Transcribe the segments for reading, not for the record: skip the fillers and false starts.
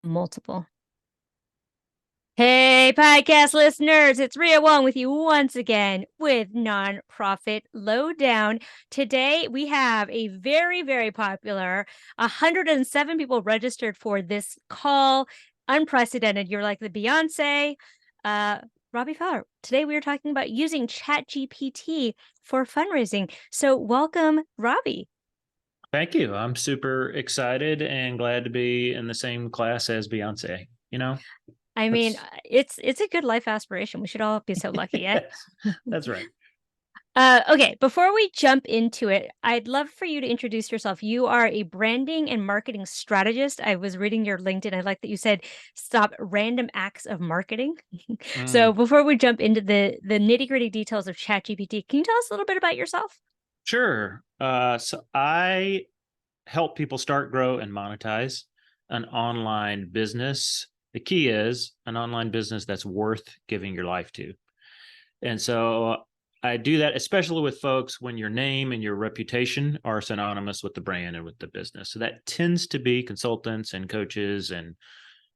Multiple. Hey, podcast listeners, it's Ria Wong with you once again with Nonprofit Lowdown. Today, we have a very, very popular 107 people registered for this call. Unprecedented. You're like the Beyonce. Robby Fowler. Today, we are talking about using ChatGPT for fundraising. So welcome, Robby. Thank you. I'm super excited and glad to be in the same class as Beyonce. I mean, That's it's a good life aspiration. We should all be so lucky, eh? yes, that's right. Okay, before we jump into it, I'd love for you to introduce yourself. You are a branding and marketing strategist. I was reading your LinkedIn. I like that you said stop random acts of marketing. So Mm, before we jump into the nitty-gritty details of ChatGPT, can you tell us a little bit about yourself? sure. So I help people start, grow, and monetize an online business. The key is an online business that's worth giving your life to. And so I do that, especially with folks when your name and your reputation are synonymous with the brand and with the business. So that tends to be consultants and coaches and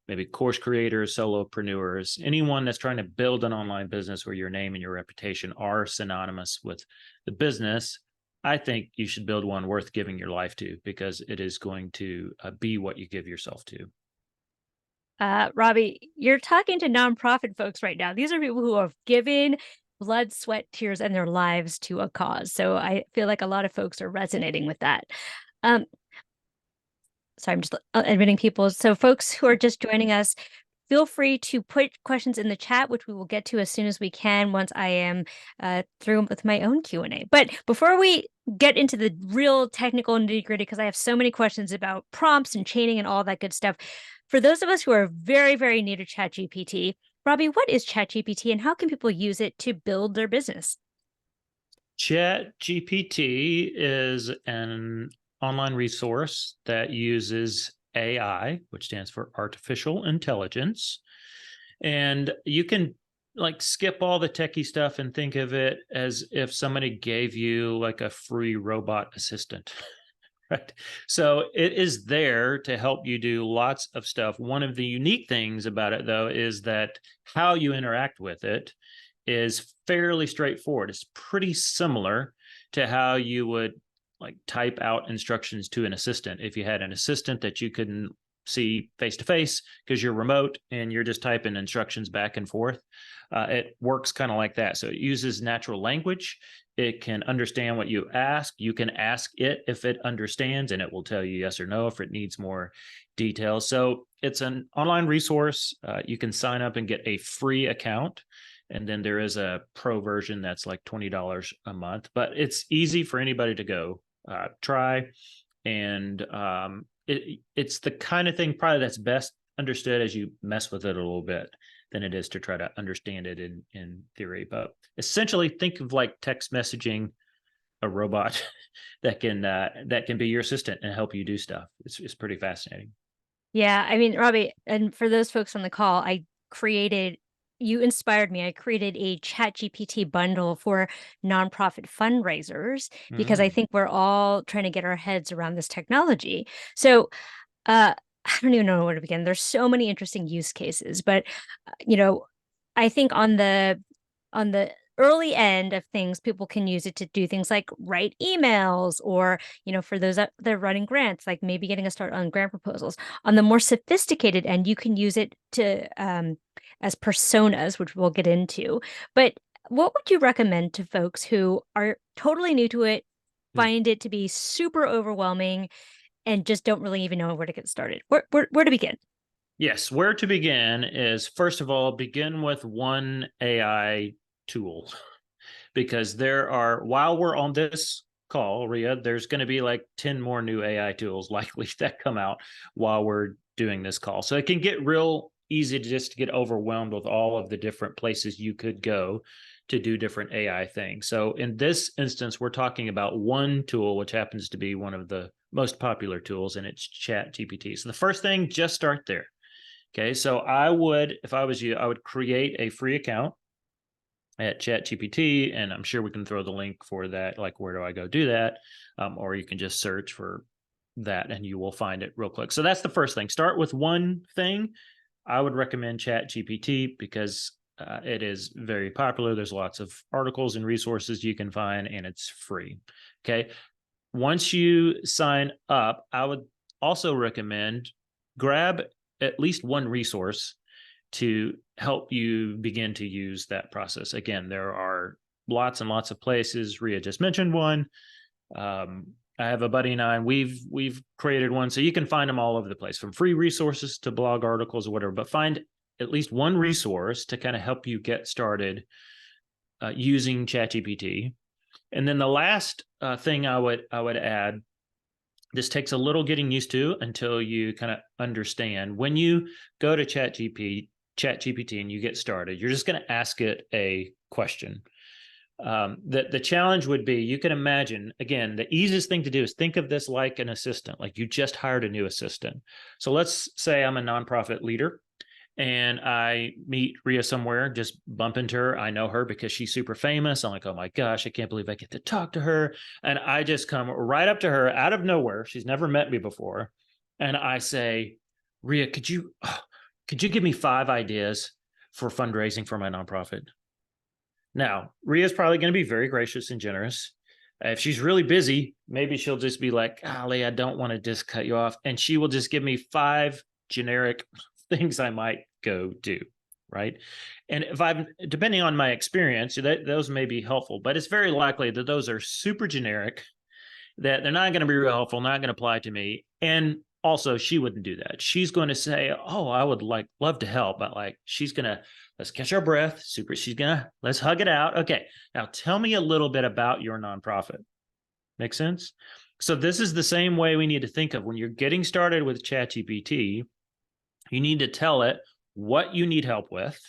maybe course creators, solopreneurs, anyone that's trying to build an online business where your name and your reputation are synonymous with the business. I think you should build one worth giving your life to because it is going to be what you give yourself to. Robby, you're talking to nonprofit folks right now. These are people who have given blood, sweat, tears, and their lives to a cause. So I feel like a lot of folks are resonating with that. Um, Sorry, I'm just admitting people. So folks who are just joining us, feel free to put questions in the chat, which we will get to as soon as we can once I am through with my own Q&A. But before we get into the real technical nitty-gritty, because I have so many questions about prompts and chaining and all that good stuff, for those of us who are very, very new to ChatGPT, Robby, what is ChatGPT and how can people use it to build their business? ChatGPT is an online resource that uses AI, which stands for artificial intelligence. And you can like skip all the techie stuff and think of it as if somebody gave you like a free robot assistant. Right. So it is there to help you do lots of stuff. One of the unique things about it, though, is that how you interact with it is fairly straightforward. It's pretty similar to how you would like type out instructions to an assistant. If you had an assistant that you couldn't see face to face because you're remote and you're just typing instructions back and forth, it works kind of like that. So it uses natural language. It can understand what you ask. You can ask it if it understands, and it will tell you yes or no if it needs more details. So it's an online resource. You can sign up and get a free account. And then there is a pro version that's like $20 a month, but it's easy for anybody to go try. And it's the kind of thing probably that's best understood as you mess with it a little bit than it is to try to understand it in theory. But essentially, think of like text messaging a robot that can be your assistant and help you do stuff. It's pretty fascinating. Yeah, I mean, Robby, and for those folks on the call, you inspired me. I created a ChatGPT bundle for nonprofit fundraisers because I Mm. think we're all trying to get our heads around this technology. So, uh, I don't even know where to begin. There's so many interesting use cases, but you know, I think on the early end of things, people can use it to do things like write emails or, for those that they're running grants, like maybe getting a start on grant proposals. On the more sophisticated end, you can use it to as personas, which we'll get into. But what would you recommend to folks who are totally new to it, find it to be super overwhelming, and just don't really even know where to get started? Where to begin? Yes, where to begin is first of all, begin with one AI tool because while we're on this call, Ria, there's going to be like 10 more new AI tools likely that come out while we're doing this call. So it can get real easy to just get overwhelmed with all of the different places you could go to do different AI things. So in this instance, we're talking about one tool, which happens to be one of the most popular tools, and it's ChatGPT. So the first thing, just start there. Okay, so if I was you, I would create a free account at ChatGPT, and I'm sure we can throw the link for that. Like, where do I go do that? Or you can just search for that and you will find it real quick. So that's the first thing. Start with one thing. I would recommend ChatGPT because it is very popular. There's lots of articles and resources you can find, and it's free. Okay. Once you sign up, I would also recommend grab at least one resource to help you begin to use that process. Again, there are lots and lots of places. Ria just mentioned one. I have a buddy and I, and we've created one, so you can find them all over the place, from free resources to blog articles or whatever. But find at least one resource to kind of help you get started using ChatGPT. And then the last thing I would add, this takes a little getting used to until you kind of understand. When you go to ChatGPT and you get started, you're just going to ask it a question. The challenge would be, you can imagine, again, the easiest thing to do is think of this like an assistant, like you just hired a new assistant. So let's say I'm a nonprofit leader and I meet Ria somewhere, just bump into her. I know her because she's super famous. I'm like, oh my gosh, I can't believe I get to talk to her. And I just come right up to her out of nowhere. She's never met me before. And I say, Ria, could you give me 5 ideas for fundraising for my nonprofit? Now, Ria's probably going to be very gracious and generous. If she's really busy, maybe she'll just be like, golly, I don't want to just cut you off. And she will just give me 5 generic things I might go do, right? And if I'm, depending on my experience, those may be helpful, but it's very likely that those are super generic, that they're not going to be real helpful, not going to apply to me. And also, she wouldn't do that. She's going to say, oh, I would love to help, but she's going to, let's catch our breath. Super. She's going to, let's hug it out. Okay. Now tell me a little bit about your nonprofit. Make sense? So this is the same way we need to think of when you're getting started with ChatGPT. You need to tell it what you need help with.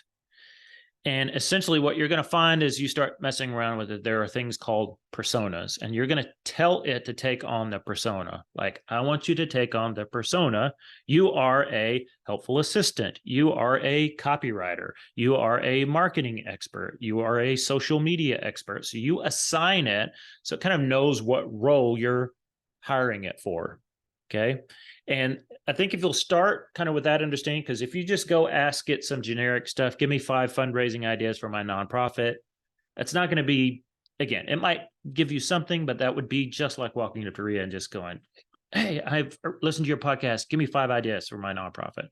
And essentially what you're going to find is you start messing around with it, there are things called personas, and you're going to tell it to take on the persona. Like, I want you to take on the persona. You are a helpful assistant. You are a copywriter. You are a marketing expert. You are a social media expert. So you assign it so it kind of knows what role you're hiring it for. Okay. And I think if you'll start kind of with that understanding, because if you just go ask it some generic stuff, give me 5 fundraising ideas for my nonprofit, that's not going to be, again, it might give you something, but that would be just like walking up to Ria and just going, hey, I've listened to your podcast. Give me 5 ideas for my nonprofit.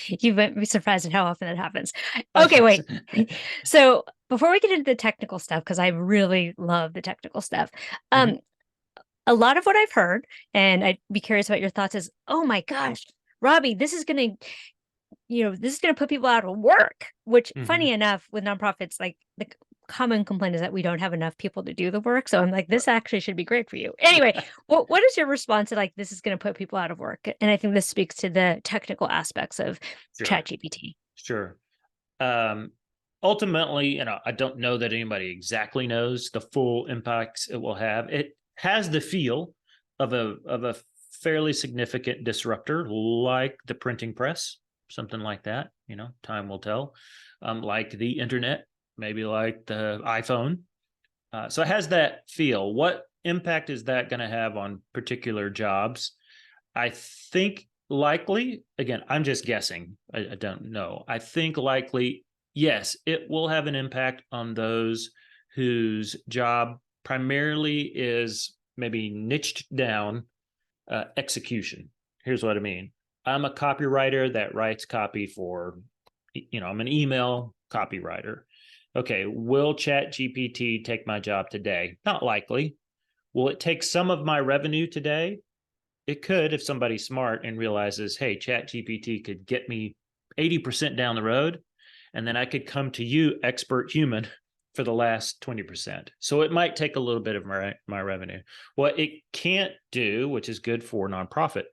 You might be surprised at how often that happens. Okay, wait. So before we get into the technical stuff, because I really love the technical stuff, a lot of what I've heard, and I'd be curious about your thoughts, is, oh my gosh, Robby, this is going to put people out of work, which funny enough, with nonprofits, like the common complaint is that we don't have enough people to do the work. So I'm like, this actually should be great for you. Anyway, what is your response to, like, this is going to put people out of work? And I think this speaks to the technical aspects of ChatGPT. Sure. Ultimately, I don't know that anybody exactly knows the full impacts it will have. It has the feel of a fairly significant disruptor, like the printing press, something like that. Time will tell. Like the internet, maybe like the iPhone. So it has that feel. What impact is that going to have on particular jobs? I think likely, again, I'm just guessing. I don't know. I think likely, yes, it will have an impact on those whose job primarily is maybe niched down execution. Here's what I mean. I'm a copywriter that writes copy for, I'm an email copywriter. Okay, will ChatGPT take my job today? Not likely. Will it take some of my revenue today? It could, if somebody's smart and realizes, hey, ChatGPT could get me 80% down the road, and then I could come to you, expert human, for the last 20%. So it might take a little bit of my revenue. What it can't do, which is good for nonprofit,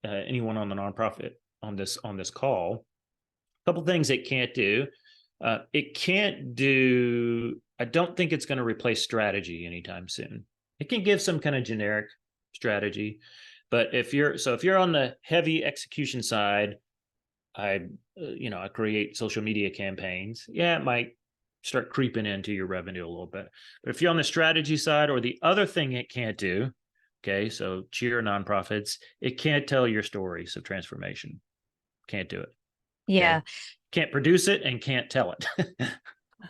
anyone on the nonprofit on this call, a couple things it can't do. It can't do, I don't think it's going to replace strategy anytime soon. It can give some kind of generic strategy, but if you're on the heavy execution side, I create social media campaigns. Yeah, it might start creeping into your revenue a little bit. But if you're on the strategy side, or the other thing it can't do, Okay, so cheer nonprofits. It can't tell your stories of transformation. Can't do it. Okay, Yeah. can't produce it and can't tell it.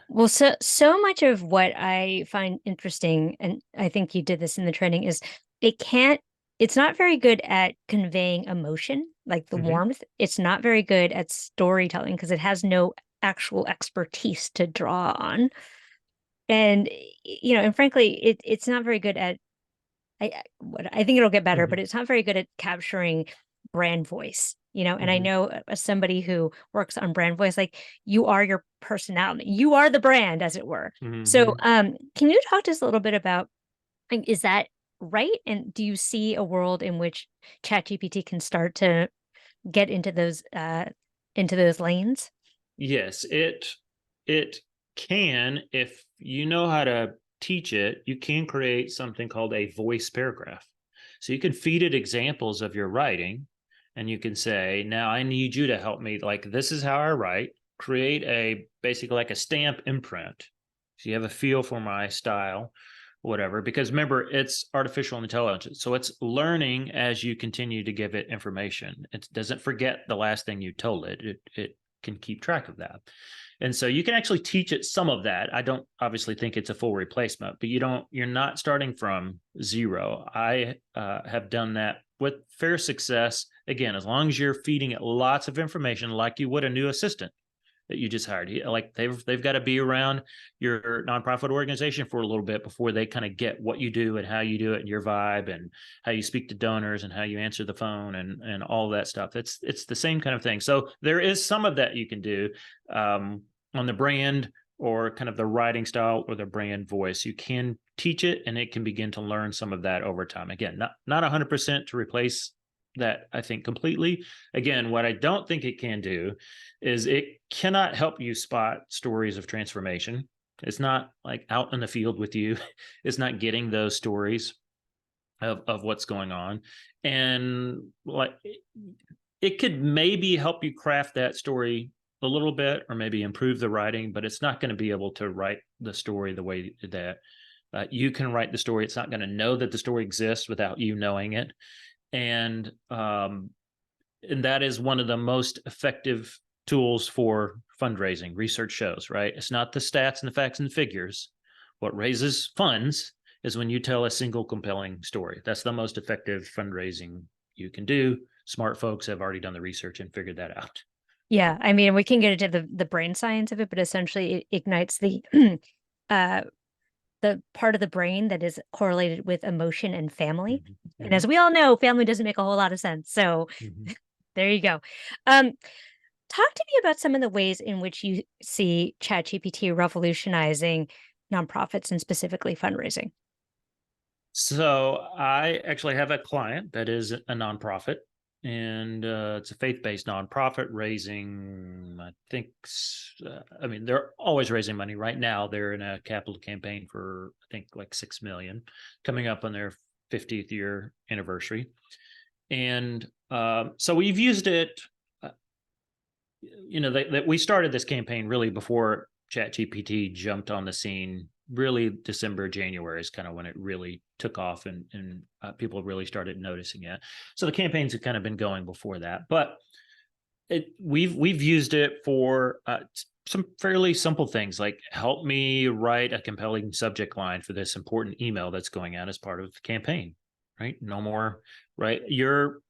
Well, so much of what I find interesting, and I think you did this in the training, is it can't, it's not very good at conveying emotion, like the Mhm. warmth. It's not very good at storytelling because it has no actual expertise to draw on. And and frankly, it's not very good at I think it'll get better, but Mhm. it's not very good at capturing brand voice, and I Mhm. know as somebody who works on brand voice, like you are your personality, you are the brand, as it were. So, Mhm. can you talk to us a little bit about, like, is that right? And do you see a world in which ChatGPT can start to get into those lanes? Yes, it can, if you know how to teach it, you can create something called a voice paragraph. So you can feed it examples of your writing and you can say, now I need you to help me. Like, this is how I write. Create a basically like a stamp imprint. So you have a feel for my style, whatever. Because remember, it's artificial intelligence. So it's learning as you continue to give it information. It doesn't forget the last thing you told it. It can keep track of that. And so you can actually teach it some of that. I don't obviously think it's a full replacement, but you're not starting from zero. I have done that with fair success. Again, as long as you're feeding it lots of information, like you would a new assistant that you just hired. Like they've got to be around your nonprofit organization for a little bit before they kind of get what you do and how you do it and your vibe and how you speak to donors and how you answer the phone and all that stuff. It's the same kind of thing. So there is some of that you can do on the brand or kind of the writing style or the brand voice. You can teach it and it can begin to learn some of that over time. Again, not 100% to replace that, I think, completely. Again, what I don't think it can do is it cannot help you spot stories of transformation. It's not like out in the field with you. It's not getting those stories of what's going on. And like it could maybe help you craft that story a little bit or maybe improve the writing, but it's not going to be able to write the story the way that you can write the story. It's not going to know that the story exists without you knowing it. And that is one of the most effective tools for fundraising. Research shows, right? It's not the stats and the facts and the figures. What raises funds is when you tell a single compelling story. That's the most effective fundraising you can do. Smart folks have already done the research and figured that out. Yeah, I mean, we can get into the brain science of it, but essentially it ignites uh the part of the brain that is correlated with emotion and family. Mhm. And as Mhm. we all know, family doesn't make a whole lot of sense. So Mhm. there you go. Um, Talk to me about some of the ways in which you see ChatGPT revolutionizing nonprofits and specifically fundraising. So I actually have a client that is a nonprofit, and it's a faith-based nonprofit raising, I think, I mean, they're always raising money. Right now, they're in a capital campaign for I think like 6 million, coming up on their 50th year anniversary, and so we've used it. uh, that we started this campaign really before ChatGPT jumped on the scene. Really, December, January is kind of when it really took off, and people really started noticing it. So the campaigns have kind of been going before that, but we've used it for some fairly simple things like help me write a compelling subject line for this important email that's going out as part of the campaign. Right? No more. Right? Your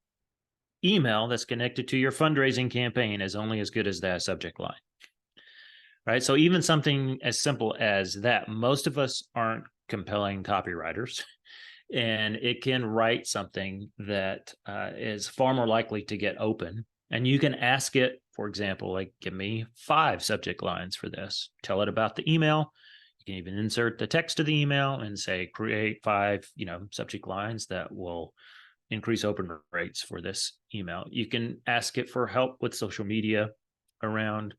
email that's connected to your fundraising campaign is only as good as that subject line. Right. So even something as simple as that, most of us aren't compelling copywriters, and it can write something that is far more likely to get open. And you can ask it, for example, like, give me 5 subject lines for this. Tell it about the email. You can even insert the text of the email and say, create 5, subject lines that will increase open rates for this email. You can ask it for help with social media around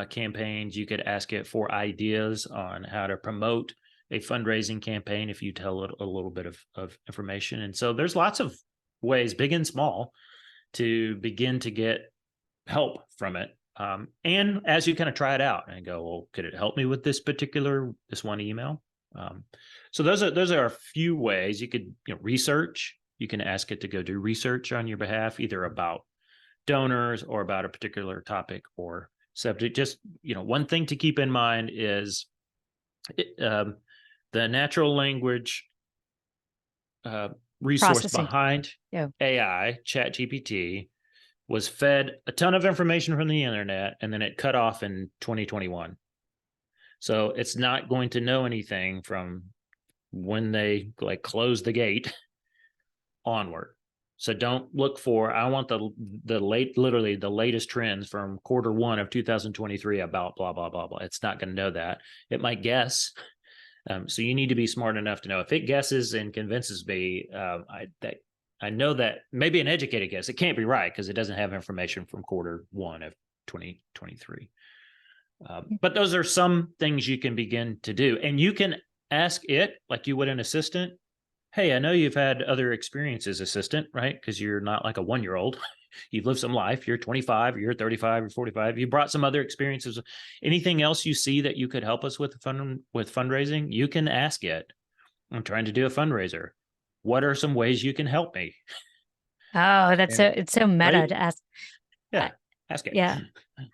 campaigns. You could ask it for ideas on how to promote a fundraising campaign if you tell it a little bit of information. And so there's lots of ways, big and small, to begin to get help from it. And as you kind of try it out and go, well, could it help me with this one email? Um, so those are a few ways you could, research. You can ask it to go do research on your behalf, either about donors or about a particular topic or subject. Just, one thing to keep in mind is it, the natural language uh, resource Processing. behind Yeah. AI, ChatGPT, was fed a ton of information from the internet and then it cut off in 2021. So it's not going to know anything from when they like close the gate onward. So don't look for, I want literally the latest trends from quarter 1 of 2023 about blah blah blah blah. It's not going to know that. It might guess. So you need to be smart enough to know if it guesses and convinces me. I know that maybe an educated guess. It can't be right because it doesn't have information from quarter 1 of 2023. But those are some things you can begin to do, and you can ask it like you would an assistant. Hey, I know you've had other experiences, assistant, right? Because you're not like a 1-year old. You've lived some life. You're 25, you're 35, you're 45. You brought some other experiences. Anything else you see that you could help us with fundraising? You can ask it. I'm trying to do a fundraiser. What are some ways you can help me? Oh, And it's so meta right? to ask. Uh, Yeah, ask it. yeah.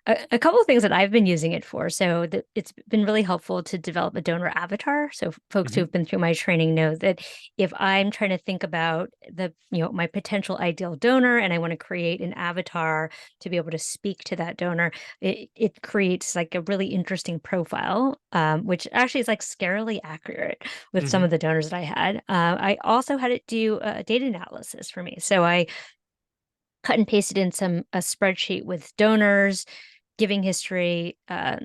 A couple of things that I've been using it for. So it's been really helpful to develop a donor avatar. So folks who Mhm. have been through my training know that if I'm trying to think about my potential ideal donor and I want to create an avatar to be able to speak to that donor, it creates like a really interesting profile, which actually is like scarily accurate with some of Mhm. the donors that I had. I also had it do a data analysis for me. So I cut and pasted in a spreadsheet with donors, giving history. I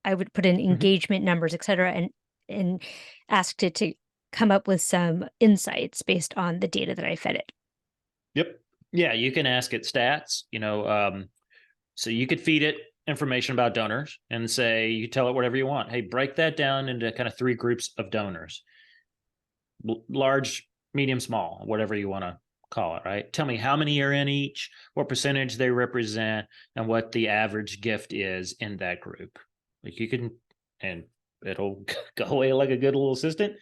would put in Mhm. engagement numbers, et cetera, and asked it to come up with some insights based on the data that I fed it. Yep. Yeah, you can ask it stats. So you could feed it information about donors and say you tell it whatever you want. Hey, break that down into kind of 3 groups of donors: large, medium, small, whatever you want to call it. Right? Tell me how many are in each, what percentage they represent, and what the average gift is in that group. Like you can, and it'll go away like a good little assistant,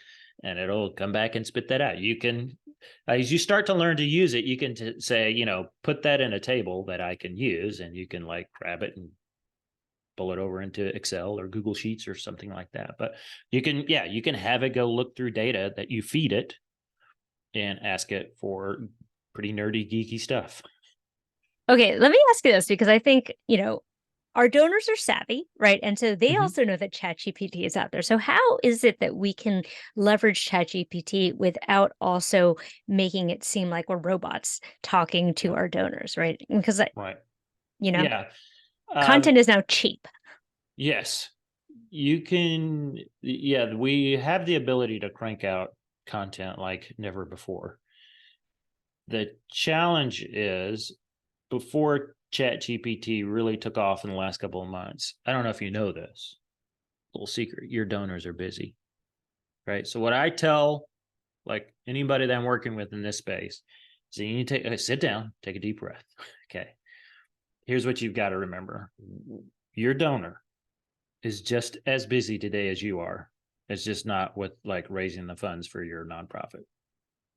and it'll come back and spit that out. You can, as you start to learn to use it, you can say, put that in a table that I can use, and you can like grab it and pull it over into Excel or Google Sheets or something like that. But you can have it go look through data that you feed it and ask it for pretty nerdy, geeky stuff. Okay, let me ask you this because I think, our donors are savvy, right? And so they Mm-hmm. also know that ChatGPT is out there. So how is it that we can leverage ChatGPT without also making it seem like we're robots talking to Yep. our donors, right? Because Right. you know, Yeah. content is now cheap. Yes. You can. Yeah. We have the ability to crank out content like never before. The challenge is before ChatGPT really took off in the last couple of months. I don't know if you know this little secret. Your donors are busy, right? So what I tell like anybody that I'm working with in this space is you need to sit down, take a deep breath. Okay. Here's what you've got to remember. Your donor is just as busy today as you are. It's just not with like raising the funds for your nonprofit.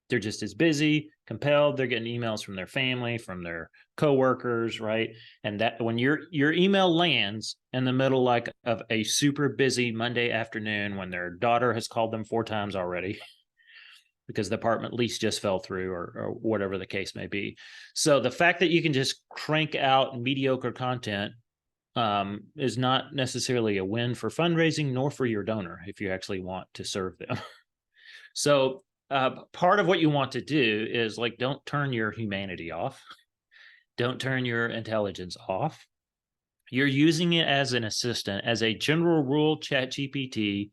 They're just as busy, compelled. They're getting emails from their family, from their coworkers, right? And that when your email lands in the middle like of a super busy Monday afternoon when their daughter has called them 4 times already because the apartment lease just fell through or whatever the case may be. So the fact that you can just crank out mediocre content is not necessarily a win for fundraising nor for your donor if you actually want to serve them. So part of what you want to do is like don't turn your humanity off, don't turn your intelligence off. You're using it as an assistant. As a general rule, chat gpt,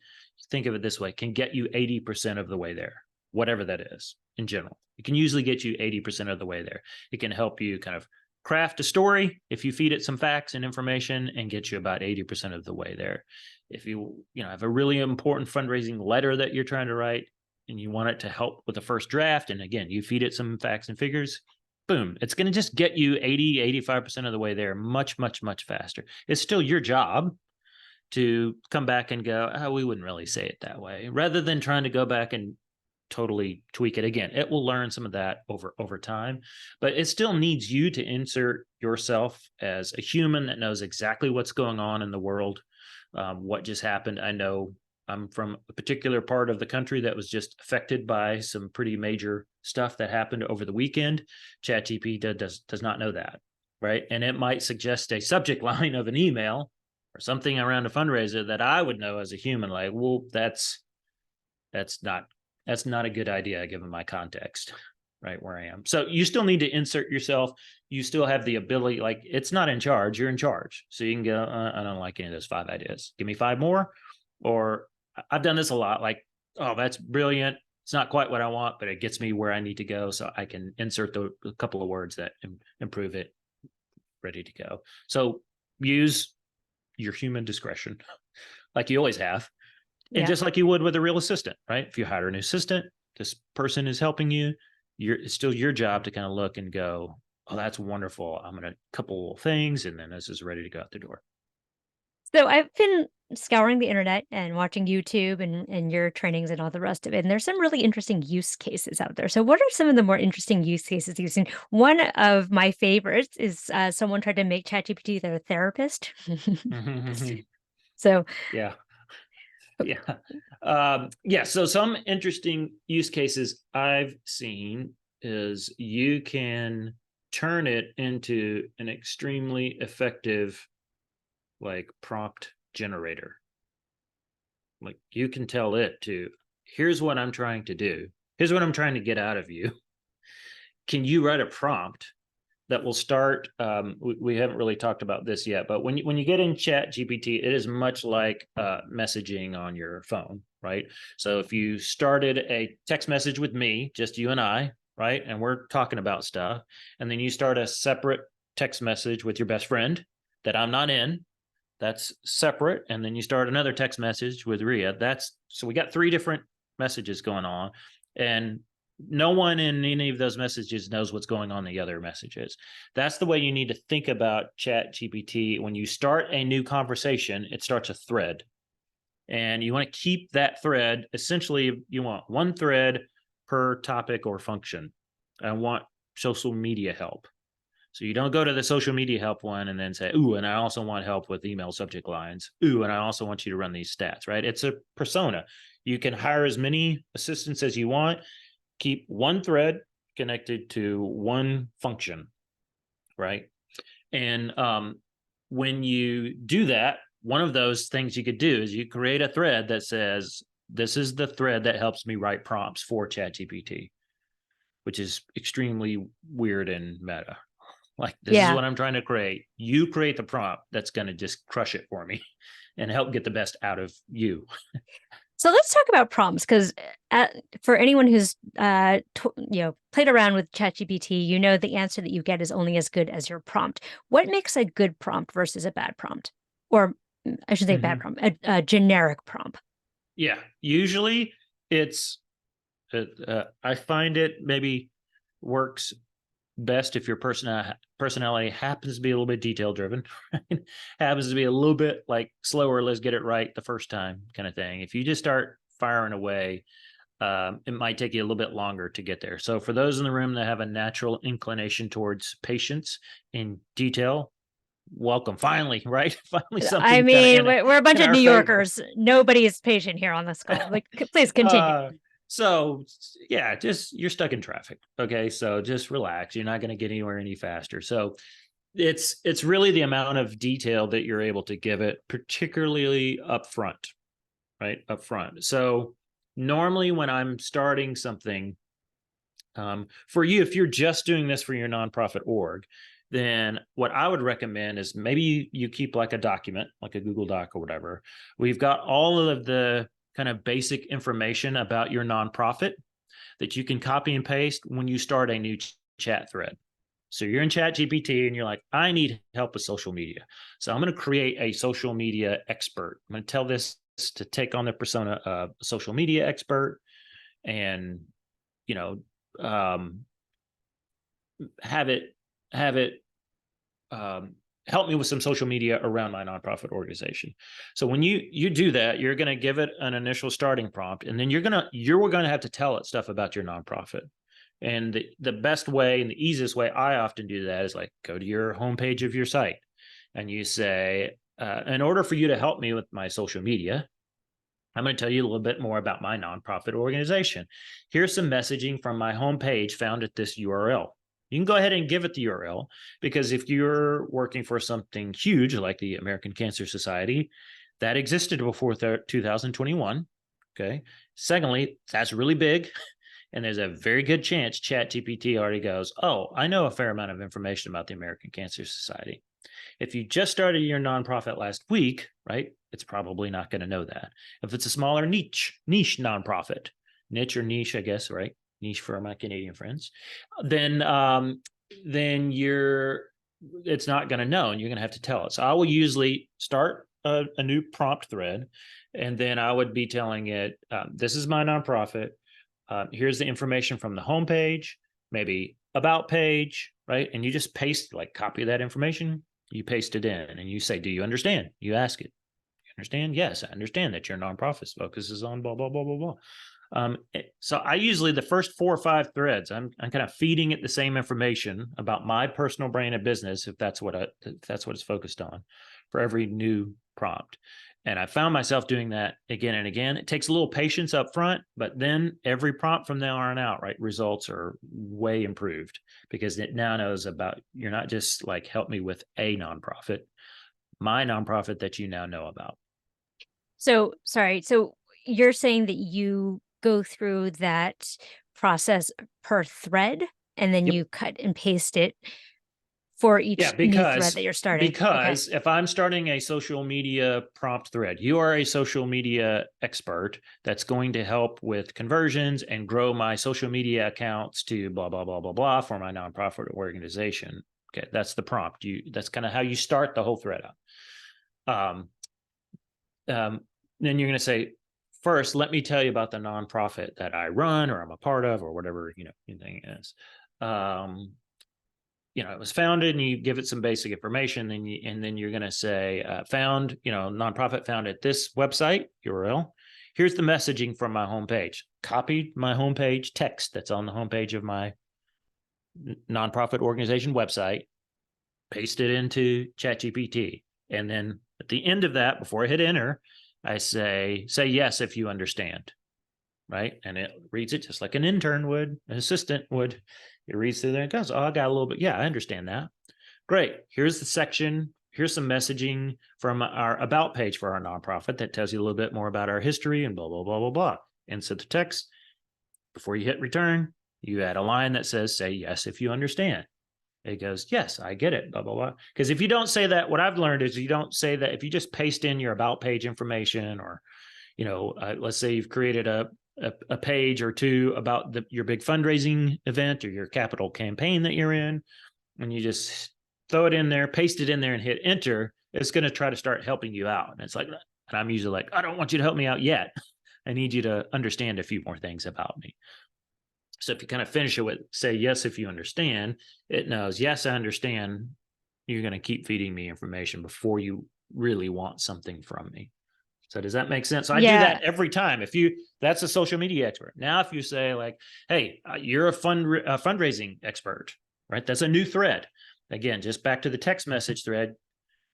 think of it this way, can get you 80% of the way there, whatever that is. In general, it can usually get you 80% of the way there. It can help you kind of craft a story if you feed it some facts and information, and get you about 80% of the way there. If you have a really important fundraising letter that you're trying to write and you want it to help with the first draft, and again you feed it some facts and figures, boom, it's going to just get you 80, 85% of the way there much, much, much faster. It's still your job. to come back and go, oh, we wouldn't really say it that way, rather than trying to go back and totally tweak it again. It will learn some of that over time, but it still needs you to insert yourself as a human that knows exactly what's going on in the world, what just happened. I know I'm from a particular part of the country that was just affected by some pretty major stuff that happened over the weekend. ChatGPT does not know that, right? And it might suggest a subject line of an email or something around a fundraiser that I would know as a human, like, well, that's not a good idea given my context, right, where I am. So you still need to insert yourself. You still have the ability, like, it's not in charge, you're in charge. So you can go, I don't like any of those 5 ideas. Give me 5 more. Or I've done this a lot, like, oh, that's brilliant. It's not quite what I want, but it gets me where I need to go. So I can insert a couple of words that improve it, ready to go. So use your human discretion like you always have. And Yeah. just like you would with a real assistant, right? If you hire an assistant, this person is helping you. It's still your job to kind of look and go, oh, that's wonderful. I'm going to couple things, and then this is ready to go out the door. So I've been scouring the internet and watching YouTube and your trainings and all the rest of it. And there's some really interesting use cases out there. So what are some of the more interesting use cases you've seen? One of my favorites is someone tried to make ChatGPT their therapist. So Yeah. Yeah. Yeah. So some interesting use cases I've seen is you can turn it into an extremely effective, like, prompt generator. Like, you can tell it to, here's what I'm trying to do. Here's what I'm trying to get out of you. Can you write a prompt that will start? We haven't really talked about this yet, but when you get in Chat GPT, it is much like messaging on your phone, right? So if you started a text message with me, just you and I, right, and we're talking about stuff, and then you start a separate text message with your best friend that I'm not in, that's separate, and then you start another text message with Ria. That's, so we got 3 different messages going on, and no one in any of those messages knows what's going on in the other messages. That's the way you need to think about Chat GPT. When you start a new conversation, it starts a thread, and you want to keep that thread. Essentially, you want one thread per topic or function. I want social media help. So you don't go to the social media help one and then say, ooh, and I also want help with email subject lines. Ooh, and I also want you to run these stats, right? It's a persona. You can hire as many assistants as you want. Keep one thread connected to one function, right? And when you do that, one of those things you could do is you create a thread that says, this is the thread that helps me write prompts for ChatGPT, which is extremely weird and meta. Like, this is yeah. what I'm trying to create. You create the prompt that's going to just crush it for me and help get the best out of you. So let's talk about prompts because for anyone who's played around with ChatGPT, you know the answer that you get is only as good as your prompt. What makes a good prompt versus a bad prompt, or I should say bad prompt, a generic prompt? Yeah, usually it's. I find it maybe works best if your personality happens to be a little bit detail driven, right? Happens to be a little bit like slower, let's get it right the first time kind of thing. If you just start firing away, it might take you a little bit longer to get there. So for those in the room that have a natural inclination towards patience in detail, welcome. Finally, right? Finally, I something kind of mean, we're a bunch in of our New favor. Yorkers. Nobody is patient here on this call. Like, please continue. uh, so yeah, just, you're stuck in traffic. Okay, so just relax. You're not going to get anywhere any faster. So it's really the amount of detail that you're able to give it, particularly up front, right? Up front. So normally when I'm starting something, for you, if you're just doing this for your nonprofit org, then what I would recommend is maybe you keep like a document, like a Google Doc or whatever. We've got all of the kind of basic information about your nonprofit that you can copy and paste when you start a new chat thread. So you're in Chat GPT and you're like, I need help with social media. So I'm going to create a social media expert. I'm going to tell this to take on the persona of a social media expert, and, you know, um, have it, have it, help me with some social media around my nonprofit organization. So when you do that, you're going to give it an initial starting prompt, and then you're going to have to tell it stuff about your nonprofit. And the best way and the easiest way I often do that is like go to your homepage of your site, and you say, in order for you to help me with my social media, I'm going to tell you a little bit more about my nonprofit organization. Here's some messaging from my homepage found at this URL. You can go ahead and give it the URL, because if you're working for something huge like the American Cancer Society, that existed before 2021. Okay. Secondly, that's really big. And there's a very good chance ChatGPT already goes, oh, I know a fair amount of information about the American Cancer Society. If you just started your nonprofit last week, right, it's probably not going to know that. If it's a smaller niche nonprofit, niche or niche, I guess, right? Niche for my Canadian friends, then it's not going to know, and you're going to have to tell it. So I will usually start a new prompt thread, and then I would be telling it, this is my nonprofit. Here's the information from the homepage, maybe about page, right? And you just paste, like copy that information, you paste it in, and you say, do you understand? You ask it. You understand? Yes, I understand that your nonprofit focuses on blah, blah, blah, blah, blah. So I usually, the first 4 or 5 threads, I'm kind of feeding it the same information about my personal brand of business, if that's what it's focused on, for every new prompt. And I found myself doing that again and again. It takes a little patience up front, but then every prompt from there on out, right, results are way improved, because it now knows about, you're not just like, help me with a nonprofit, my nonprofit that you now know about. So, sorry. So you're saying that you go through that process per thread and then Yep. you cut and paste it for Yeah, each new thread that you're starting. Okay. because if I'm starting a social media prompt thread, you are a social media expert that's going to help with conversions and grow my social media accounts to blah blah blah blah blah for my nonprofit organization. Okay, that's the prompt. That's kind of how you start the whole thread up. Then you're going to say, first, let me tell you about the nonprofit that I run or I'm a part of, or whatever your thing is. It was founded, and you give it some basic information, and then you're going to say, found, nonprofit found at this website URL. Here's the messaging from my homepage. Copied my homepage text that's on the homepage of my nonprofit organization website, paste it into ChatGPT, and then at the end of that, before I hit enter, I say yes if you understand, right? And it reads it just like an intern would, an assistant would. It reads through there and goes, oh, I got a little bit. Yeah, I understand that. Great. Here's the section. Here's some messaging from our about page for our nonprofit that tells you a little bit more about our history and blah, blah, blah, blah, blah. Insert the text. Before you hit return, you add a line that says, say yes if you understand. It goes, yes, I get it, blah, blah, blah. Because if you don't say that, what I've learned is you don't say that. If you just paste in your about page information, or, let's say you've created a page or two about your big fundraising event or your capital campaign that you're in, and you just throw it in there, paste it in there, and hit enter, it's going to try to start helping you out. And it's like, and I'm usually like, I don't want you to help me out yet. I need you to understand a few more things about me. So if you kind of finish it with, say yes if you understand, it knows, yes, I understand. You're going to keep feeding me information before you really want something from me. So does that make sense? So I do Yeah. that every time. That's a social media expert. Now, if you say like, hey, you're a fundraising expert, right? That's a new thread. Again, just back to the text message thread.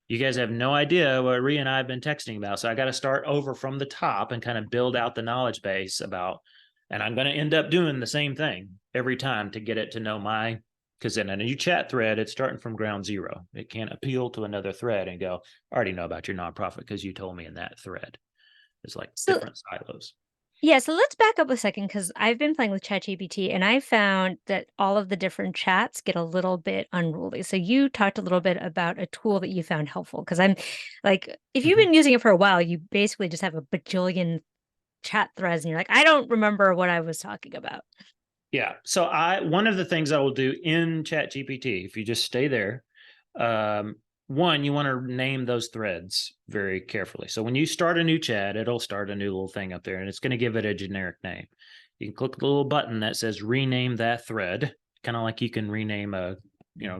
You guys have no idea what Rhea and I have been texting about. So I got to start over from the top and kind of build out the knowledge base about, and I'm going to end up doing the same thing every time to get it to know because in a new chat thread, it's starting from ground zero. It can't appeal to another thread and go, I already know about your nonprofit because you told me in that thread. It's like So, different silos. yeah, so let's back up a second because I've been playing with ChatGPT and I found that all of the different chats get a little bit unruly. So you talked a little bit about a tool that you found helpful because I'm like, if you've Mhm. been using it for a while, you basically just have a bajillion chat threads and you're like, I don't remember what I was talking about. Yeah. So one of the things I will do in ChatGPT, if you just stay there, one, you want to name those threads very carefully. So when you start a new chat, it'll start a new little thing up there, and it's going to give it a generic name. You can click the little button that says rename that thread, kind of like you can rename a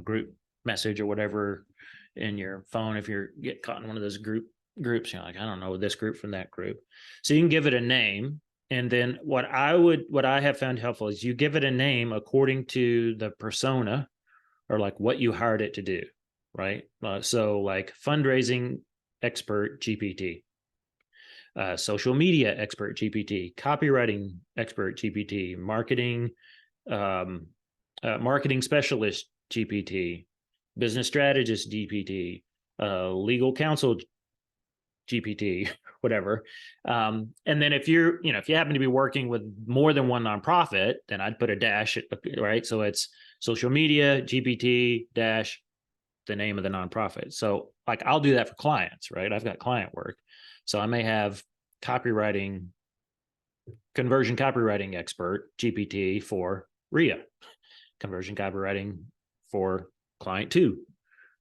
group message or whatever in your phone if you get caught in one of those groups. You're like, I don't know this group from that group. So you can give it a name. And then what I have found helpful is you give it a name according to the persona or like what you hired it to do, right? So like fundraising expert GPT, social media expert GPT, copywriting expert GPT, um, marketing specialist GPT, business strategist GPT, legal counsel GPT, whatever. And then if if you happen to be working with more than one nonprofit, then I'd put a dash, right? So it's social media GPT dash the name of the nonprofit. So like I'll do that for clients, right? I've got client work. So I may have copywriting, conversion copywriting expert GPT for RIA, conversion copywriting for client two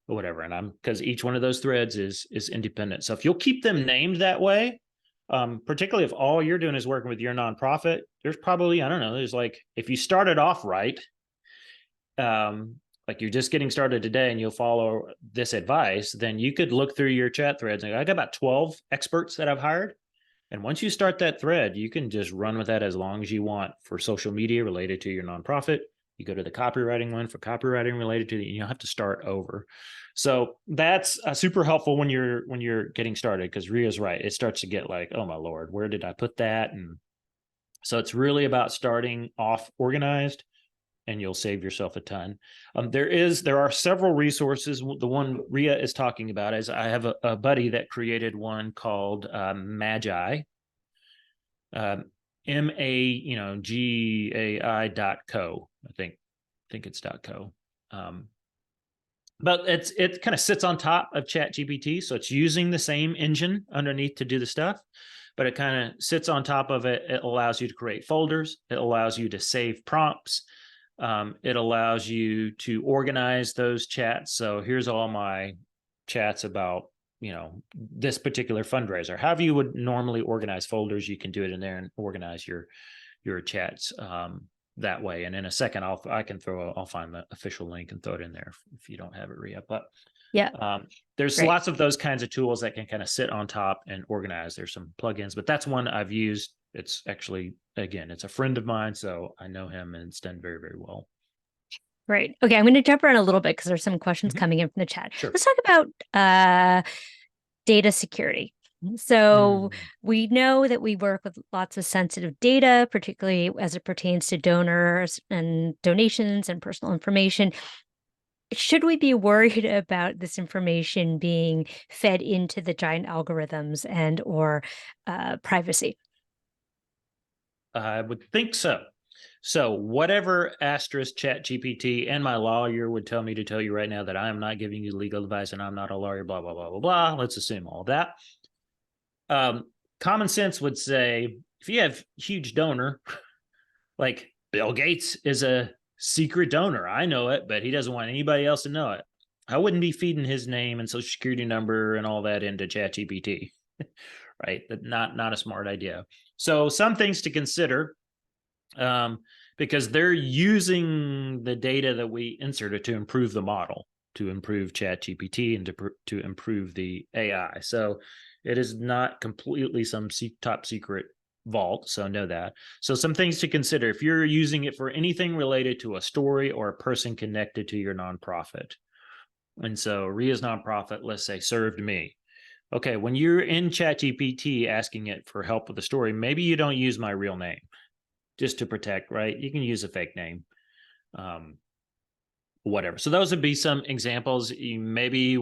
or whatever. And I'm because each one of those threads is independent. So if you'll keep them named that way, particularly if all you're doing is working with your nonprofit, there's probably, I don't know, there's like, if you started off right, like you're just getting started today and you'll follow this advice, then you could look through your chat threads and go, I got about 12 experts that I've hired. And once you start that thread, you can just run with that as long as you want for social media related to your nonprofit. You go to the copywriting one for copywriting related to it. You don't have to start over. So that's super helpful when you're getting started, because Ria's right. It starts to get like, oh my Lord, where did I put that? And so it's really about starting off organized, and you'll save yourself a ton. There are several resources. The one Ria is talking about is I have a buddy that created one called Magi, MAGAI.co. I think it's .co. But it kind of sits on top of ChatGPT, so it's using the same engine underneath to do the stuff, but it kind of sits on top of it. It allows you to create folders. It allows you to save prompts. It allows you to organize those chats. So here's all my chats about, this particular fundraiser. However you would normally organize folders, you can do it in there and organize your chats that way. And in a second, I'll find the official link and throw it in there if you don't have it re-up. But Yeah. There's Great. lots of those kinds of tools that can kind of sit on top and organize. There's some plugins, but that's one I've used. It's actually, again, it's a friend of mine, so I know him and it's done very, very well. Right. Okay, I'm going to jump around a little bit because there's some questions Mhm. coming in from the chat. Sure. Let's talk about data security. So we know that we work with lots of sensitive data, particularly as it pertains to donors and donations and personal information. Should we be worried about this information being fed into the giant algorithms and or privacy? I would think so. So whatever asterisk ChatGPT and my lawyer would tell me to tell you right now that I am not giving you legal advice and I'm not a lawyer, blah, blah, blah, blah, blah. Let's assume all that. Common sense would say if you have huge donor, like Bill Gates is a secret donor. I know it, but he doesn't want anybody else to know it. I wouldn't be feeding his name and social security number and all that into ChatGPT, right? Not a smart idea. So some things to consider, because they're using the data that we inserted to improve the model, to improve ChatGPT, and to improve the AI. So it is not completely some top secret vault. So know that. So some things to consider if you're using it for anything related to a story or a person connected to your nonprofit. And so Ria's nonprofit, let's say, served me. Okay, when you're in ChatGPT asking it for help with the story, maybe you don't use my real name just to protect, right? You can use a fake name, whatever. So those would be some examples. Maybe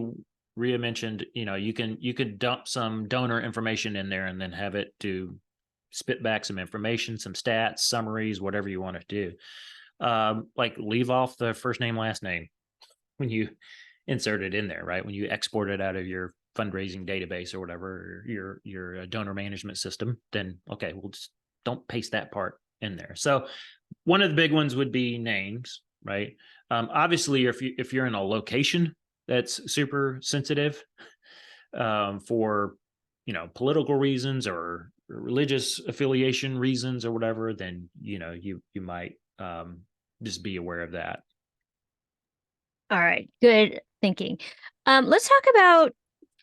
Ria mentioned, you can dump some donor information in there and then have it to spit back some information, some stats, summaries, whatever you want to do. Like leave off the first name, last name when you insert it in there, right? When you export it out of your fundraising database or whatever, your donor management system, then okay, we'll just don't paste that part in there. So one of the big ones would be names, right? Obviously, if you're in a location that's super sensitive for political reasons or religious affiliation reasons or whatever, then you might just be aware of that. All right, good thinking. Let's talk about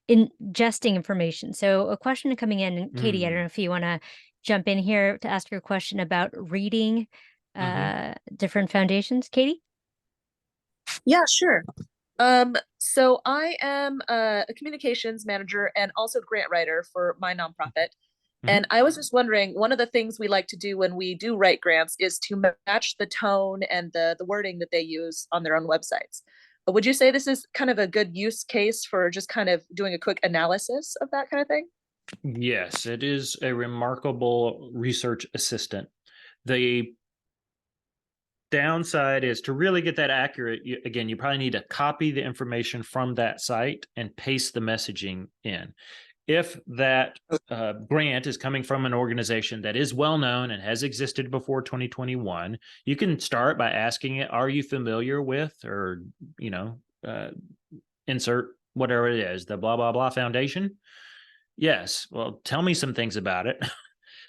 ingesting information. So a question coming in, and Katie, I don't know Mm. if you want to jump in here to ask your question about reading Hmm. different foundations. Katie? Yeah, sure. So I am a communications manager and also grant writer for my nonprofit. Hmm. And I was just wondering, one of the things we like to do when we do write grants is to match the tone and the wording that they use on their own websites. Would you say this is kind of a good use case for just kind of doing a quick analysis of that kind of thing? Yes, it is a remarkable research assistant. The downside is to really get that accurate. Again, you probably need to copy the information from that site and paste the messaging in. If that grant is coming from an organization that is well known and has existed before 2021, you can start by asking it, are you familiar with, or, you know, insert whatever it is, the blah, blah, blah foundation? Yes. Well, tell me some things about it.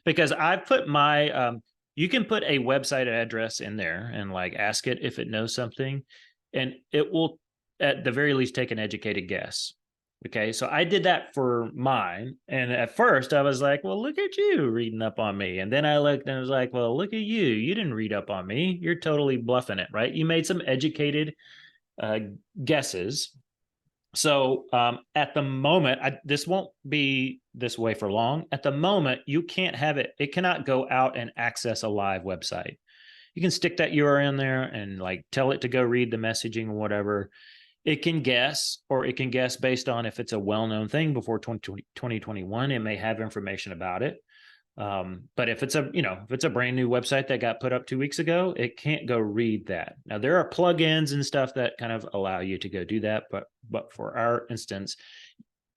Because I put my, you can put a website address in there and like ask it if it knows something, and it will at the very least take an educated guess. Okay, so I did that for mine, and at first I was like, "Well, look at you reading up on me," and then I looked and I was like, "Well, look at you. You didn't read up on me. You're totally bluffing it, right? You made some educated uh, guesses." So at the moment, this won't be this way for long. At the moment, you can't have it. It cannot go out and access a live website. You can stick that URL in there and like tell it to go read the messaging or whatever. It can guess, or it can guess based on if it's a well-known thing before 2021, it may have information about it. But if it's a, you know, if it's a brand new website that got put up 2 weeks ago, it can't go read that. Now there are plugins and stuff that kind of allow you to go do that, but for our instance,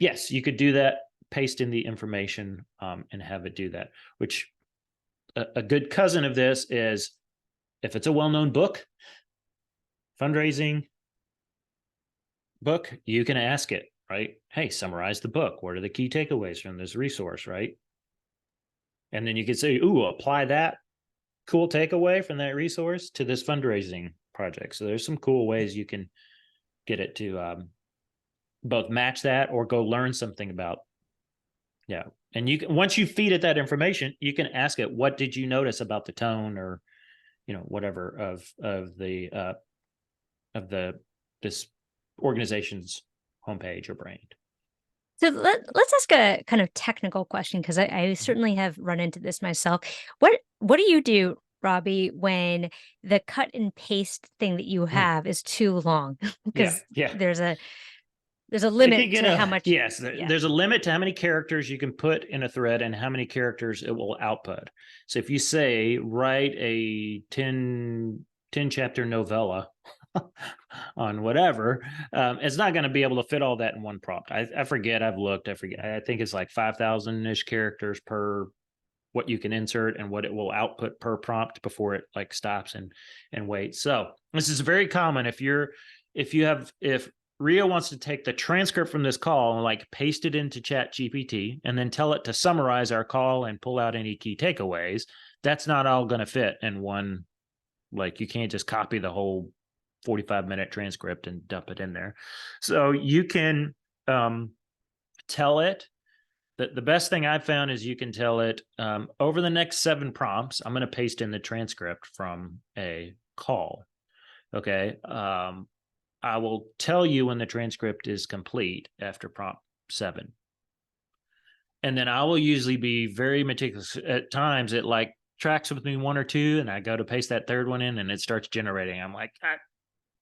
yes, you could do that, paste in the information, and have it do that. Which a good cousin of this is if it's a well-known book, fundraising book, you can ask it, right? Hey, summarize the book. What are the key takeaways from this resource, right? And then you can say, ooh, apply that cool takeaway from that resource to this fundraising project. So there's some cool ways you can get it to both match that or go learn something about. Yeah. And you can, once you feed it that information, you can ask it, what did you notice about the tone, or, you know, whatever of the this organization's homepage or brand. So let's ask a kind of technical question, because I certainly have run into this myself. What do you do, Robby, when the cut and paste thing that you Mm. have is too long? Yeah. Because Yeah. there's a It can limit get to how a, much. yes, Yeah. there's a limit to how many characters you can put in a thread and how many characters it will output. So if you say write a 10 chapter novella on whatever, it's not going to be able to fit all that in one prompt. I forget, I've looked, I forget, I think it's like 5,000-ish characters per what you can insert and what it will output per prompt before it like stops and waits. So this is very common. If Rio wants to take the transcript from this call and like paste it into ChatGPT and then tell it to summarize our call and pull out any key takeaways, that's not all going to fit in one. Like you can't just copy the whole 45-minute transcript and dump it in there. So you can tell it. The best thing I've found is you can tell it over the next 7 prompts, I'm going to paste in the transcript from a call. Okay. I will tell you when the transcript is complete after prompt 7. And then I will usually be very meticulous. At times it like tracks with me 1 or 2, and I go to paste that 3rd one in and it starts generating. I'm like,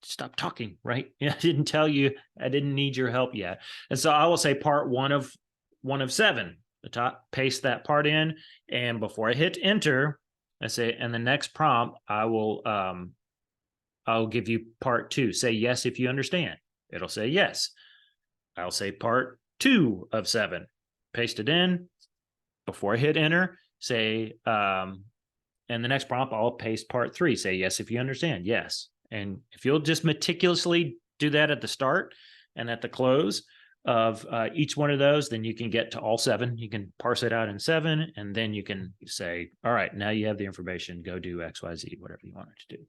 stop talking, right? I didn't tell you, I didn't need your help yet. And so I will say part 1 of 7, the top, paste that part in. And before I hit enter, I say, and the next prompt, I'll give you part 2. Say yes if you understand. It'll say yes. I'll say part 2 of 7. Paste it in. Before I hit enter, say, and the next prompt, I'll paste part 3. Say yes if you understand. Yes. And if you'll just meticulously do that at the start and at the close of each one of those, then you can get to all 7. You can parse it out in 7, and then you can say, all right, now you have the information. Go do X, Y, Z, whatever you want it to do.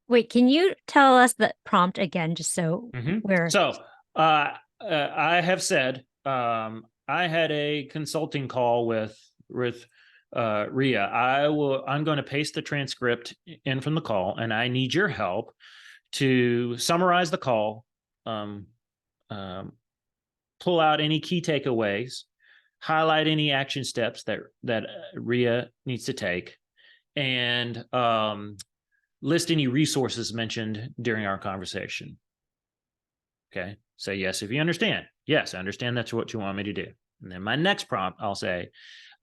Wait, can you tell us the prompt again, just so Mm-hmm. we're So I have said, I had a consulting call with Ria. I'm going to paste the transcript in from the call, and I need your help to summarize the call, um, pull out any key takeaways, highlight any action steps that Ria needs to take, and list any resources mentioned during our conversation. Okay. Say yes if you understand. Yes, I understand that's what you want me to do. And then my next prompt, I'll say,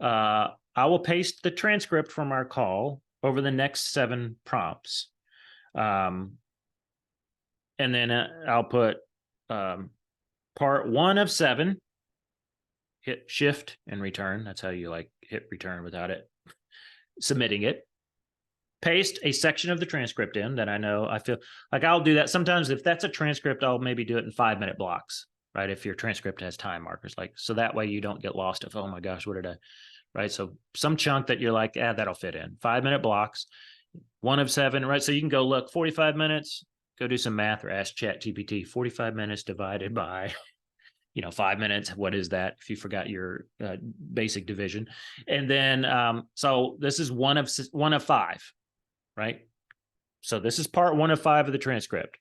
I will paste the transcript from our call over the next 7 prompts. And then I'll put part 1 of 7, hit shift and return. That's how you like hit return without it submitting it. Paste a section of the transcript in that I feel like I'll do that. Sometimes if that's a transcript, I'll maybe do it in 5-minute blocks, right? If your transcript has time markers, like, so that way you don't get lost of, oh my gosh, what did I, right? So some chunk that you're like, that'll fit in 5-minute blocks, 1 of 7, right? So you can go look 45 minutes, go do some math or ask ChatGPT, 45 minutes divided by, 5 minutes. What is that? If you forgot your basic division. And then, so this is one of 5. Right. So this is part 1 of 5 of the transcript.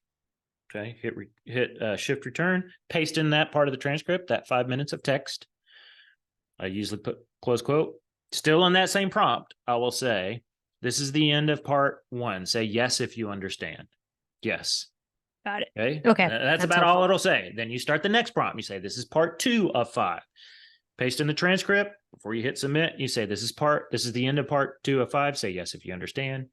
Okay. Hit shift return, paste in that part of the transcript, that 5 minutes of text. I usually put close quote. Still on that same prompt, I will say, this is the end of part 1. Say yes if you understand. Yes. Got it. Okay. Okay. That's about helpful. all it'll say. Then you start the next prompt. You say, this is part 2 of 5. Paste in the transcript. Before you hit submit, you say, this is the end of part 2 of 5. Say yes if you understand.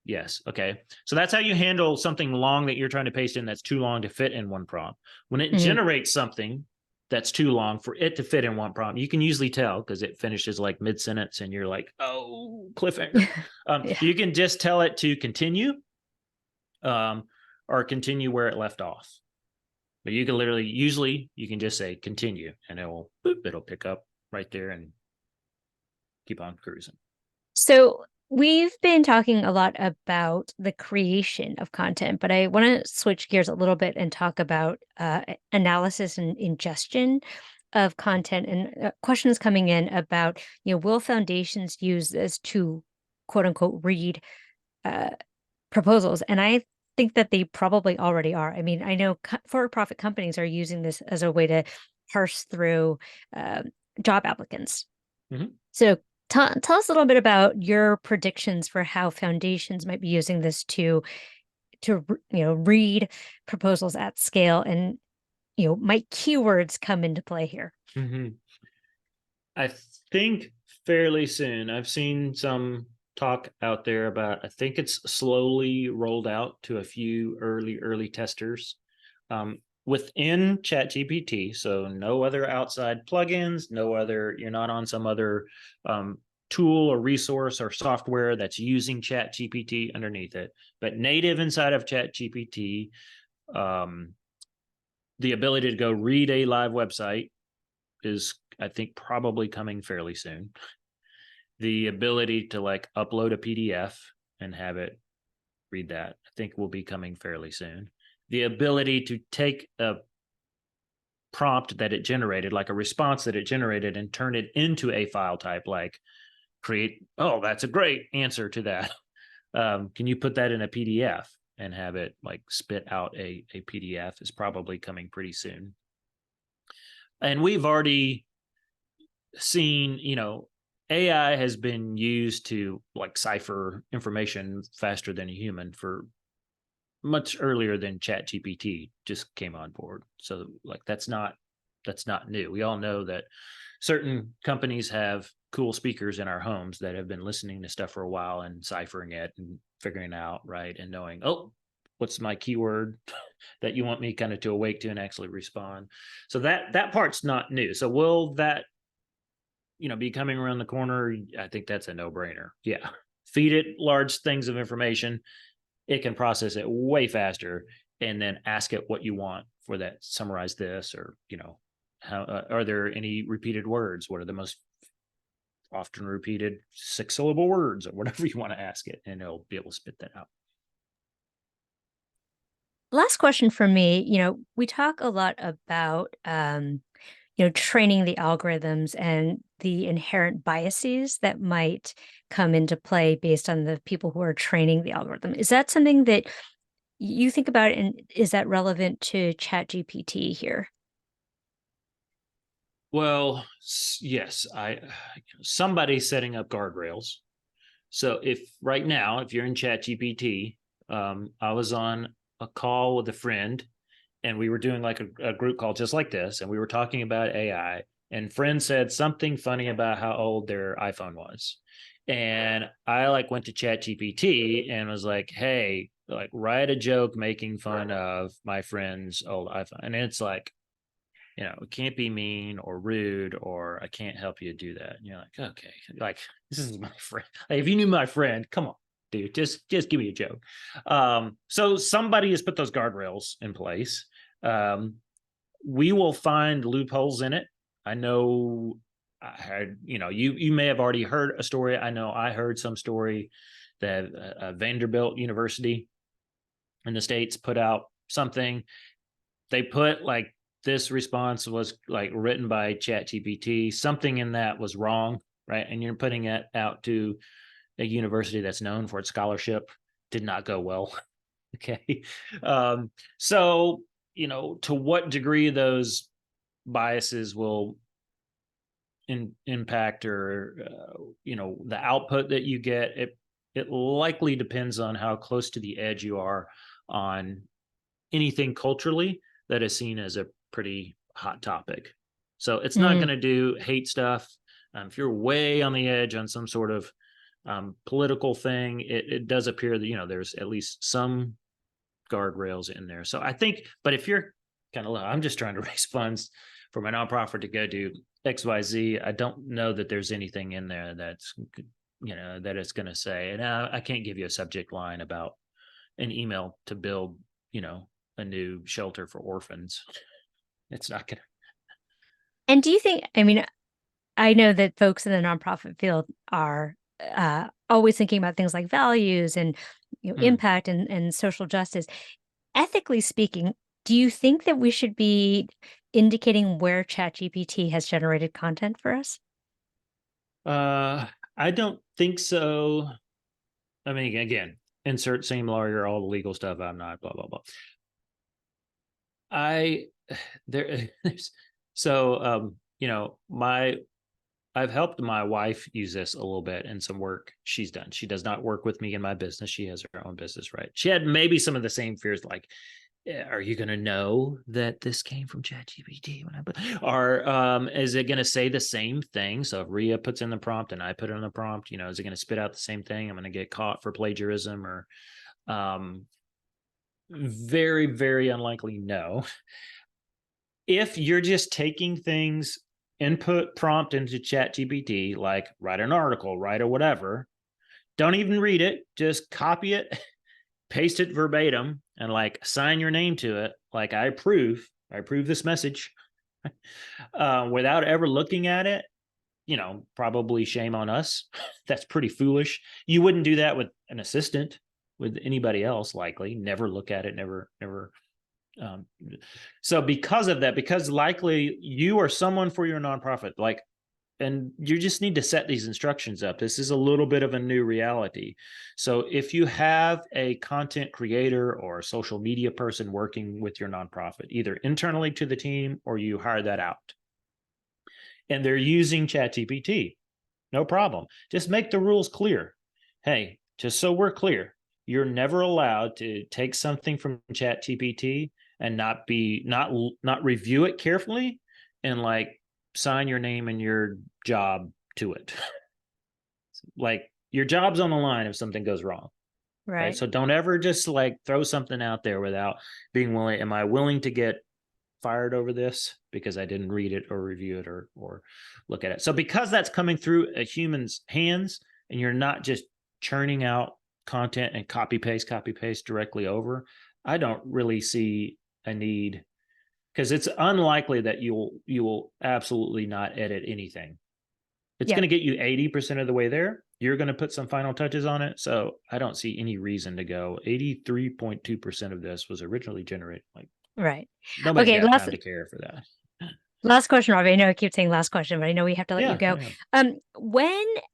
Yes. Okay. So that's how you handle something long that you're trying to paste in that's too long to fit in one prompt. When it generates something that's too long for it to fit in one prompt, you can usually tell because it finishes like mid-sentence and you're like, oh, cliffhanger. Yeah. You can just tell it to continue or continue where it left off. But you can usually you can just say continue and it'll pick up right there and keep on cruising. So we've been talking a lot about the creation of content, but I want to switch gears a little bit and talk about analysis and ingestion of content. And questions coming in about, will foundations use this to quote unquote read proposals? And I think that they probably already are. I mean, I know for-profit companies are using this as a way to parse through job applicants. So tell us a little bit about your predictions for how foundations might be using this to read proposals at scale, and might keywords come into play here? I think fairly soon. I've seen some talk out there about, I think it's slowly rolled out to a few early testers within ChatGPT. So no other outside plugins, you're not on some other tool or resource or software that's using ChatGPT underneath it, but native inside of ChatGPT, the ability to go read a live website is, I think, probably coming fairly soon. The ability to like upload a PDF and have it read that, I think, will be coming fairly soon. The ability to take a prompt that it generated, like a response that it generated, and turn it into a file type, like that's a great answer to that. Can you put that in a PDF and have it like spit out a PDF is probably coming pretty soon. And we've already seen, AI has been used to like cipher information faster than a human for much earlier than ChatGPT just came on board. So like that's not new. We all know that certain companies have cool speakers in our homes that have been listening to stuff for a while and ciphering it and figuring out, right, and knowing, oh, what's my keyword that you want me kind of to awake to and actually respond. So that part's not new. So will that be coming around the corner? I think that's a no-brainer. Yeah. Feed it large things of information. It can process it way faster, and then ask it what you want for that. Summarize this, or, how are there any repeated words? What are the most often repeated 6-syllable words, or whatever you want to ask it, and it'll be able to spit that out. Last question for me. We talk a lot about training the algorithms and the inherent biases that might come into play based on the people who are training the algorithm. Is that something that you think about, and is that relevant to ChatGPT here? Well, yes, somebody's setting up guardrails. So if right now, if you're in ChatGPT, I was on a call with a friend, and we were doing like a group call just like this, and we were talking about AI. And friend said something funny about how old their iPhone was, and I like went to ChatGPT and was like, "Hey, like write a joke making fun of my friend's old iPhone," and it's like, it can't be mean or rude, or I can't help you do that. And you're like, okay, like this is my friend. Like, if you knew my friend, come on, dude, just give me a joke. So somebody has put those guardrails in place. Um, we will find loopholes in it. I know I had, you may have already heard a story. I know I heard some story that Vanderbilt University in the States put out something. They put like, this response was like written by ChatGPT. Something in that was wrong, right? And you're putting it out to a university that's known for its scholarship. Did not go well. Okay. So, to what degree those biases will impact, or, the output that you get, it likely depends on how close to the edge you are on anything culturally that is seen as a pretty hot topic. So it's not going to do hate stuff. If you're way on the edge on some sort of political thing, it does appear that, there's at least some guardrails in there. So I think, but if you're kind of low, I'm just trying to raise funds for my nonprofit to go do XYZ. I don't know that there's anything in there that's, that it's going to say, and I can't give you a subject line about an email to build, a new shelter for orphans. It's not going to. And do you think, I mean, I know that folks in the nonprofit field are always thinking about things like values and impact and social justice. Ethically speaking, do you think that we should be indicating where ChatGPT has generated content for us? I don't think so. I mean, again, insert same lawyer, all the legal stuff. I'm not, blah, blah, blah. There's so, I've helped my wife use this a little bit in some work she's done. She does not work with me in my business. She has her own business, right? She had maybe some of the same fears, like, are you going to know that this came from ChatGPT when I put, or is it going to say the same thing? So if Ria puts in the prompt and I put in the prompt, is it going to spit out the same thing? I'm going to get caught for plagiarism, or very, very unlikely no. If you're just taking things, input prompt into ChatGPT, like write an article, write or whatever, don't even read it, just copy it, paste it verbatim, and like sign your name to it, like I approve this message, without ever looking at it, probably shame on us. That's pretty foolish. You wouldn't do that with an assistant, with anybody else, likely never look at it, never. So because of that, because likely you are someone for your nonprofit, like, and you just need to set these instructions up. This is a little bit of a new reality. So if you have a content creator or a social media person working with your nonprofit, either internally to the team or you hire that out, and they're using ChatGPT, no problem. Just make the rules clear. Hey, just so we're clear, you're never allowed to take something from ChatGPT and not review it carefully and like sign your name and your job to it. Like, your job's on the line if something goes wrong. Right. So don't ever just like throw something out there without being willing. Am I willing to get fired over this because I didn't read it or review it or look at it? So because that's coming through a human's hands, and you're not just churning out content and copy paste directly over, I don't really see a need, because it's unlikely that you will absolutely not edit anything. It's going to get you 80% of the way there, you're going to put some final touches on it. So I don't see any reason to go. 83.2% of this was originally generated. Like, Right. nobody's Okay, got time to care for that. last question, Robbie. I know I keep saying last question, but I know we have to let you Yeah. go.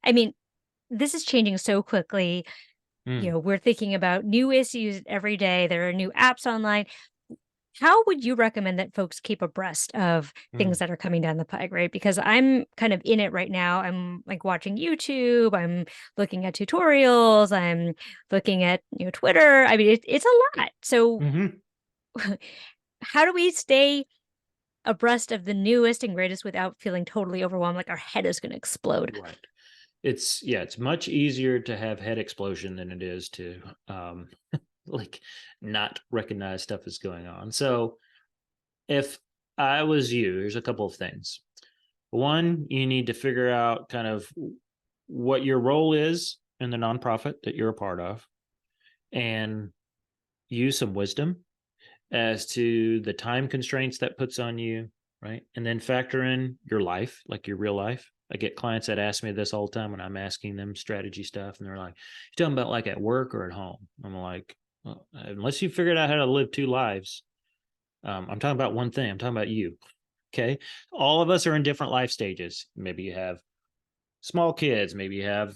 I mean, this is changing so quickly. We're thinking about new issues every day. There are new apps online. How would you recommend that folks keep abreast of things that are coming down the pike, right? Because I'm kind of in it right now. I'm like watching YouTube, I'm looking at tutorials, I'm looking at, Twitter. I mean, it's a lot. So how do we stay abreast of the newest and greatest without feeling totally overwhelmed, like our head is going to explode? Right. It's much easier to have head explosion than it is to like not recognize stuff is going on. So if I was you, here's a couple of things. One, you need to figure out kind of what your role is in the nonprofit that you're a part of, and use some wisdom as to the time constraints that puts on you, right? And then factor in your life, like your real life. I get clients that ask me this all the time when I'm asking them strategy stuff, and they're like, "You talking about like at work or at home?" I'm like, well, unless you figured out how to live two lives, I'm talking about one thing. I'm talking about you. Okay. All of us are in different life stages. Maybe you have small kids, maybe you have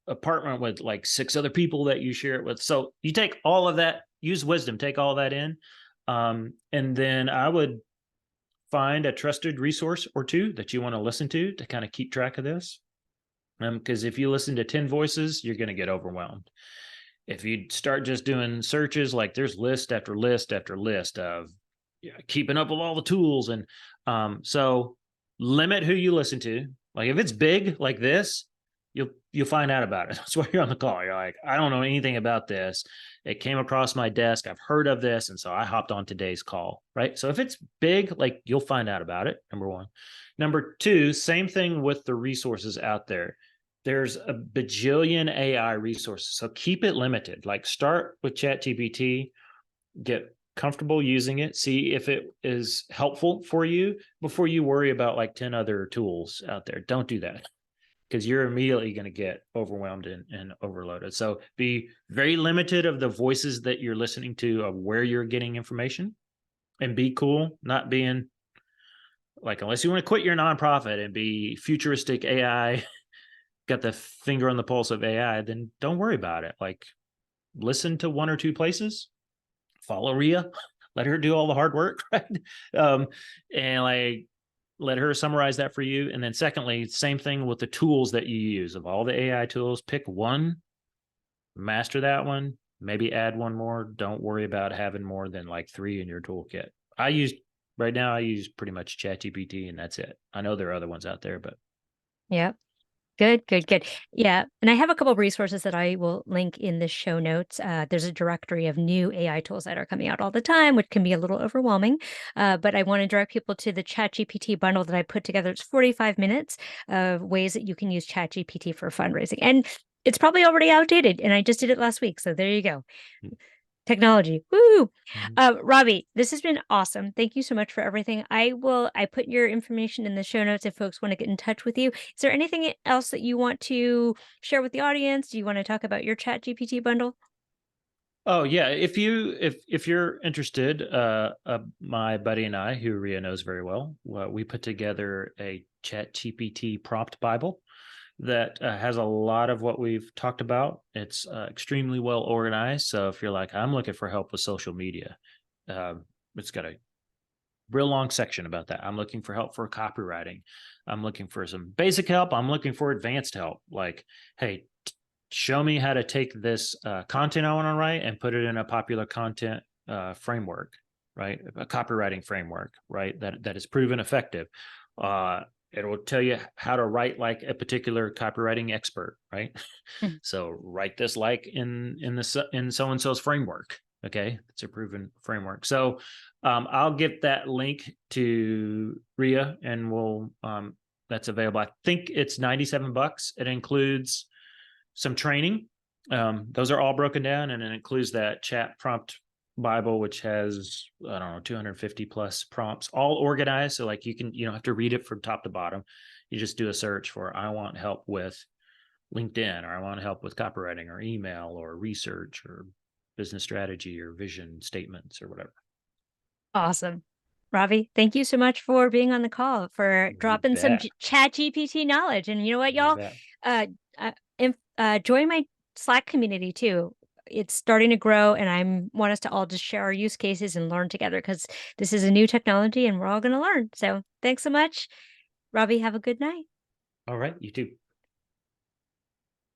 apartment with like 6 other people that you share it with. So you take all of that, use wisdom, take all that in. And then I would find a trusted resource or two that you want to listen to kind of keep track of this. Because if you listen to 10 voices, you're going to get overwhelmed. If you start just doing searches, like there's list after list after list of keeping up with all the tools. And so limit who you listen to. Like if it's big like this, you'll find out about it. That's why you're on the call. You're like, I don't know anything about this. It came across my desk. I've heard of this. And so I hopped on today's call. Right. So if it's big, like you'll find out about it. Number one. Number two, same thing with the resources out there. There's a bajillion AI resources. So keep it limited. Like start with ChatGPT, get comfortable using it, see if it is helpful for you before you worry about like 10 other tools out there. Don't do that, because you're immediately going to get overwhelmed and overloaded. So be very limited of the voices that you're listening to, of where you're getting information, and be cool, not being like, unless you want to quit your nonprofit and be futuristic AI, got the finger on the pulse of AI, then don't worry about it. Like listen to 1 or 2 places, follow Ria, let her do all the hard work, right? And like let her summarize that for you. And then secondly, same thing with the tools that you use. Of all the AI tools, pick one, master that one, maybe add one more. Don't worry about having more than like 3 in your toolkit. Right now I use pretty much ChatGPT, and that's it. I know there are other ones out there, but Yeah. Good, good, good. Yeah. And I have a couple of resources that I will link in the show notes. There's a directory of new AI tools that are coming out all the time, which can be a little overwhelming. But I want to direct people to the ChatGPT bundle that I put together. It's 45 minutes of ways that you can use ChatGPT for fundraising. And it's probably already outdated. And I just did it last week. So there you go. Technology. Woo! Robby, this has been awesome. Thank you so much for everything. I put your information in the show notes if folks want to get in touch with you. Is there anything else that you want to share with the audience? Do you want to talk about your ChatGPT bundle? Oh yeah, if you're interested, my buddy and I, who Ria knows very well, we put together a ChatGPT prompt Bible that has a lot of what we've talked about. It's extremely well organized. So if you're like, I'm looking for help with social media, it's got a real long section about that. I'm looking for help for copywriting. I'm looking for some basic help. I'm looking for advanced help. Like, hey, show me how to take this content I want to write and put it in a popular content framework, right? A copywriting framework, right? That is proven effective. It will tell you how to write like a particular copywriting expert, right? Mhm. So write this like in so and so's framework. Okay, it's a proven framework. So I'll get that link to Ria, and we'll that's available. I think it's $97. It includes some training. Those are all broken down, and it includes that chat prompt Bible, which has, I don't know, 250 plus prompts, all organized. So like you don't have to read it from top to bottom. You just do a search for, I want help with LinkedIn, or I want help with copywriting or email or research or business strategy or vision statements or whatever. Awesome. Robby, thank you so much for being on the call, for You dropping some bet. ChatGPT knowledge. And you know what, You y'all? bet. Join my Slack community too. It's starting to grow, and I want us to all just share our use cases and learn together, because this is a new technology and we're all going to learn. So thanks so much, Robby. Have a good night. All right. You too.